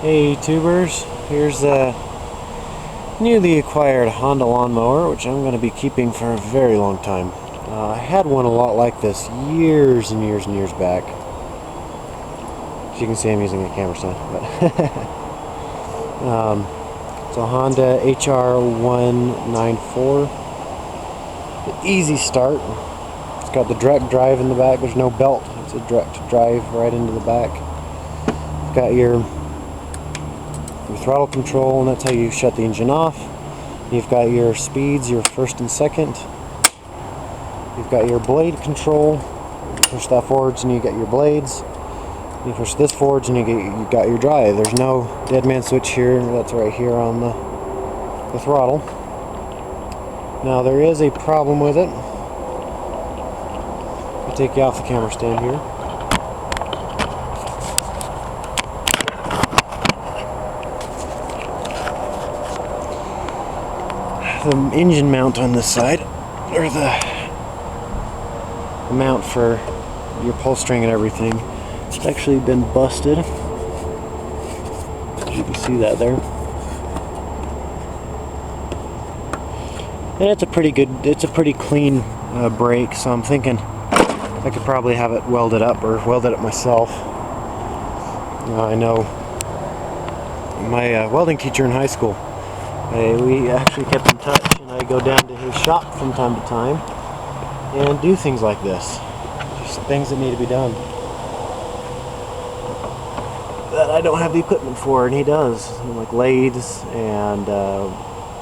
Hey YouTubers, here's a newly acquired Honda lawnmower, which I'm going to be keeping for a very long time. I had one a lot like this years and years and years back. As you can see, I'm using a camera stand. But it's a Honda HR194. Easy start. It's got the direct drive in the back. There's no belt. It's a direct drive right into the back. It's got your throttle control, and that's how you shut the engine off. You've got your speeds, your first and second. You've got your blade control. You push that forwards and you get your blades. You push this forwards and you got your drive. There's no dead man switch here. That's right here on the throttle. Now there is a problem with it. I'll take you off the camera stand here. The engine mount on this side, or the mount for your pull string and everything, it's actually been busted. As you can see that there. And it's a pretty clean brake, so I'm thinking I could probably have it welded up or weld it up myself. I know my welding teacher in high school, we actually kept in touch, and I go down to his shop from time to time and do things like this. Just things that need to be done that I don't have the equipment for, and he does. Like lathes and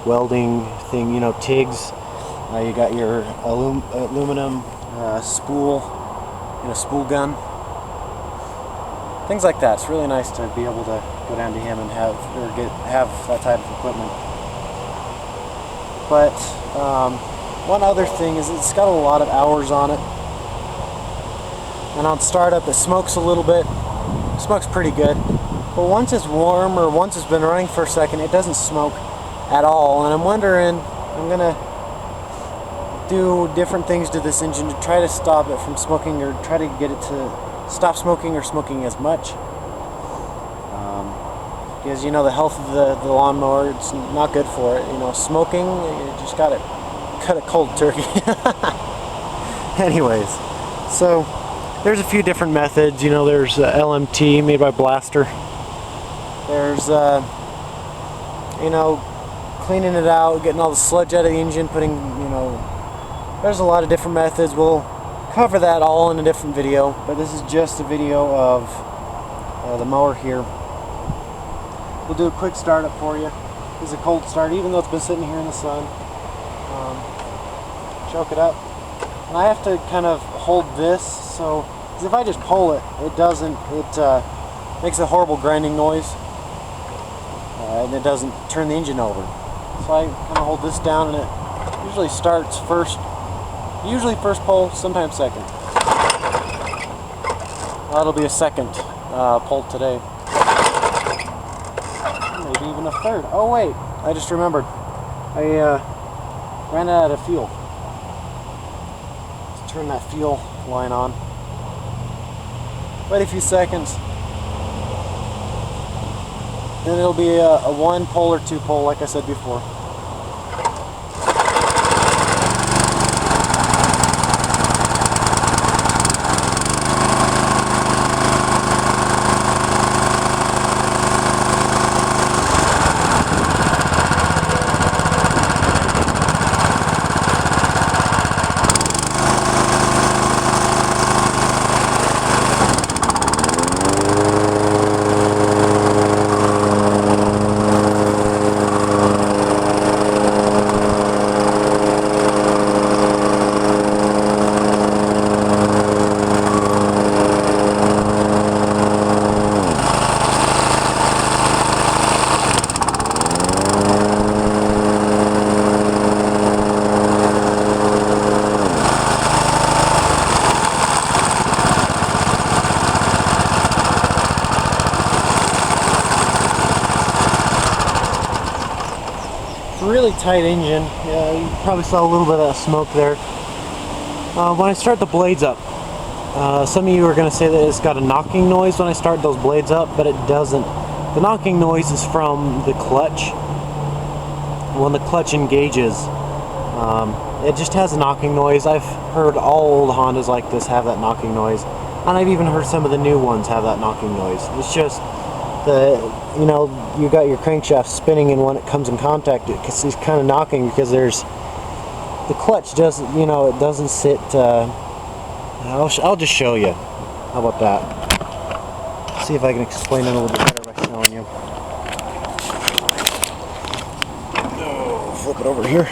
welding thing, you know, TIGs. You got your aluminum spool and a spool gun. Things like that. It's really nice to be able to go down to him and have that type of equipment. But one other thing is it's got a lot of hours on it, and on startup it smokes a little bit. It smokes pretty good, but once it's warm or once it's been running for a second, it doesn't smoke at all. And I'm wondering, I'm gonna do different things to this engine to try to stop it from smoking, or try to get it to stop smoking or smoking as much. Because you know, the health of the lawnmower, it's not good for it. You know, smoking, you just gotta cut it cold turkey. Anyways, so there's a few different methods. You know, there's LMT made by Blaster. There's you know, cleaning it out, getting all the sludge out of the engine, putting, you know, there's a lot of different methods. We'll cover that all in a different video, but this is just a video of the mower here. We'll do a quick startup for you. This is a cold start, even though it's been sitting here in the sun. Choke it up. And I have to kind of hold this, so, because if I just pull it, it makes a horrible grinding noise. And it doesn't turn the engine over. So I kind of hold this down, and it usually starts first. Usually first pull, sometimes second. That'll be a second pull today. Maybe even a third. Oh wait, I just remembered. I ran out of fuel. Let's turn that fuel line on. Wait a few seconds. Then it'll be a one pull or two pull, like I said before. Really tight engine. You probably saw a little bit of smoke there. When I start the blades up, some of you are going to say that it's got a knocking noise when I start those blades up, but it doesn't. The knocking noise is from the clutch. When the clutch engages, it just has a knocking noise. I've heard all old Hondas like this have that knocking noise, and I've even heard some of the new ones have that knocking noise. It's just you got your crankshaft spinning, and when it comes in contact, it's kind of knocking because the clutch doesn't, it doesn't sit. I'll just show you. How about that? See if I can explain it a little bit better by showing you. Flip it over here.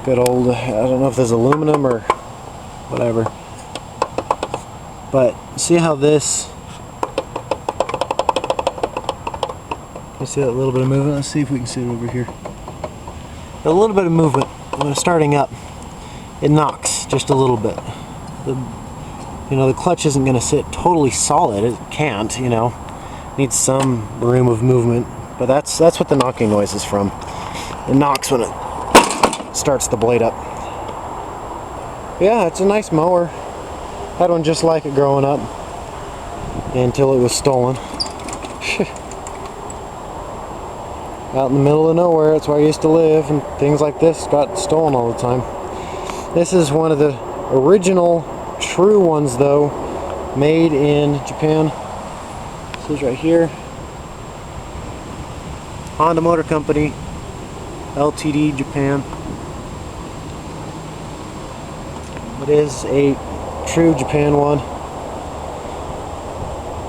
Good old, I don't know if there's aluminum or whatever, but see how this, you see that little bit of movement? Let's see if we can see it over here. A little bit of movement when it's starting up, it knocks just a little bit. The clutch isn't going to sit totally solid. It can't, needs some room of movement, but that's what the knocking noise is from. It knocks when it starts the blade up. Yeah, it's a nice mower. Had one just like it growing up until it was stolen. Out in the middle of nowhere, that's where I used to live, and things like this got stolen all the time. This is one of the original true ones though, made in Japan. This is right here. Honda Motor Company, Ltd, Japan. It is a true Japan one.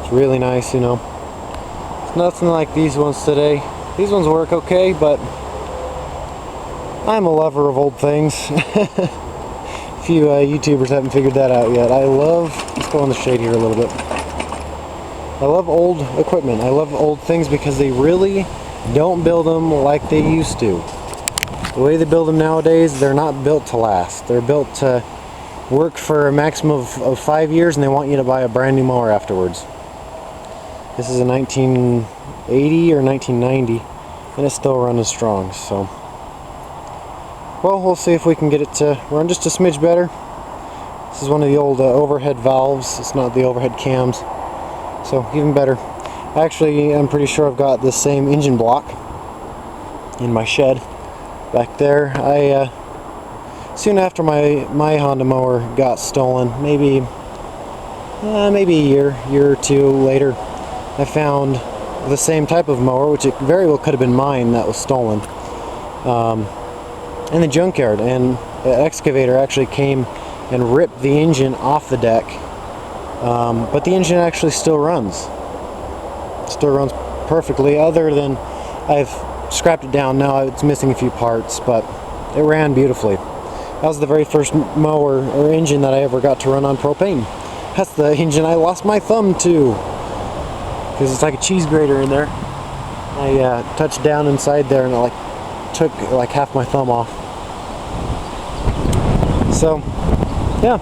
It's really nice, It's nothing like these ones today. These ones work okay, but I'm a lover of old things. Few YouTubers haven't figured that out yet. Let's go in the shade here a little bit. I love old equipment. I love old things because they really don't build them like they used to. The way they build them nowadays, they're not built to last. They're built to work for a maximum of 5 years, and they want you to buy a brand new mower afterwards. This is a 1980 or 1990, and it's still running strong, so. Well, we'll see if we can get it to run just a smidge better. This is one of the old overhead valves. It's not the overhead cams, so even better. Actually, I'm pretty sure I've got the same engine block in my shed back there. Soon after my Honda mower got stolen, maybe a year or two later, I found the same type of mower, which it very well could have been mine that was stolen, in the junkyard, and the excavator actually came and ripped the engine off the deck, but the engine actually still runs. Still runs perfectly, other than I've scrapped it down now. It's missing a few parts, but it ran beautifully. That was the very first mower or engine that I ever got to run on propane. That's the engine I lost my thumb to, because it's like a cheese grater in there. I touched down inside there and it took half my thumb off. So yeah,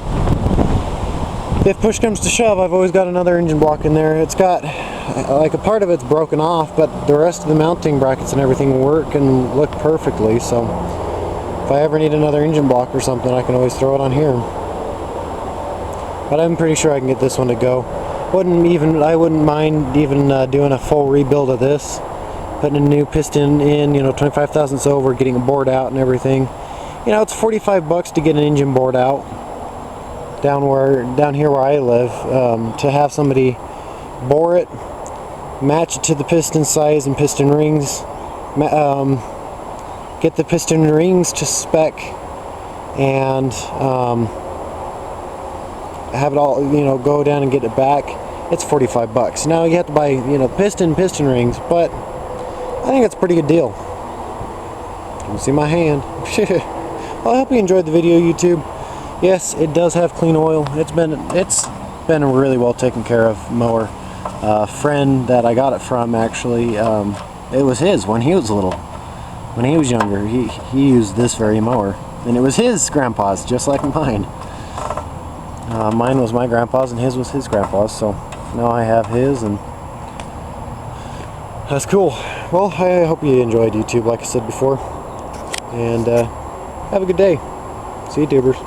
if push comes to shove, I've always got another engine block in there. It's got a part of it's broken off, but the rest of the mounting brackets and everything work and look perfectly. So if I ever need another engine block or something, I can always throw it on here. But I'm pretty sure I can get this one to go. I wouldn't mind even doing a full rebuild of this, putting a new piston in, 25 thousandths over, getting it bored out and everything. It's $45 to get an engine bored out down here where I live. To have somebody bore it, match it to the piston size and piston rings, get the piston rings to spec, and have it all, go down and get it back. It's $45. Now you have to buy, piston rings, but I think it's a pretty good deal. You can see my hand. Well, I hope you enjoyed the video, YouTube. Yes, it does have clean oil. It's been a really well taken care of mower. A friend that I got it from, actually, it was his when he was little. When he was younger, he used this very mower, and it was his grandpa's, just like mine. Mine was my grandpa's, and his was his grandpa's. So now I have his, and that's cool. Well, I hope you enjoyed YouTube, like I said before, and have a good day. See you, tubers.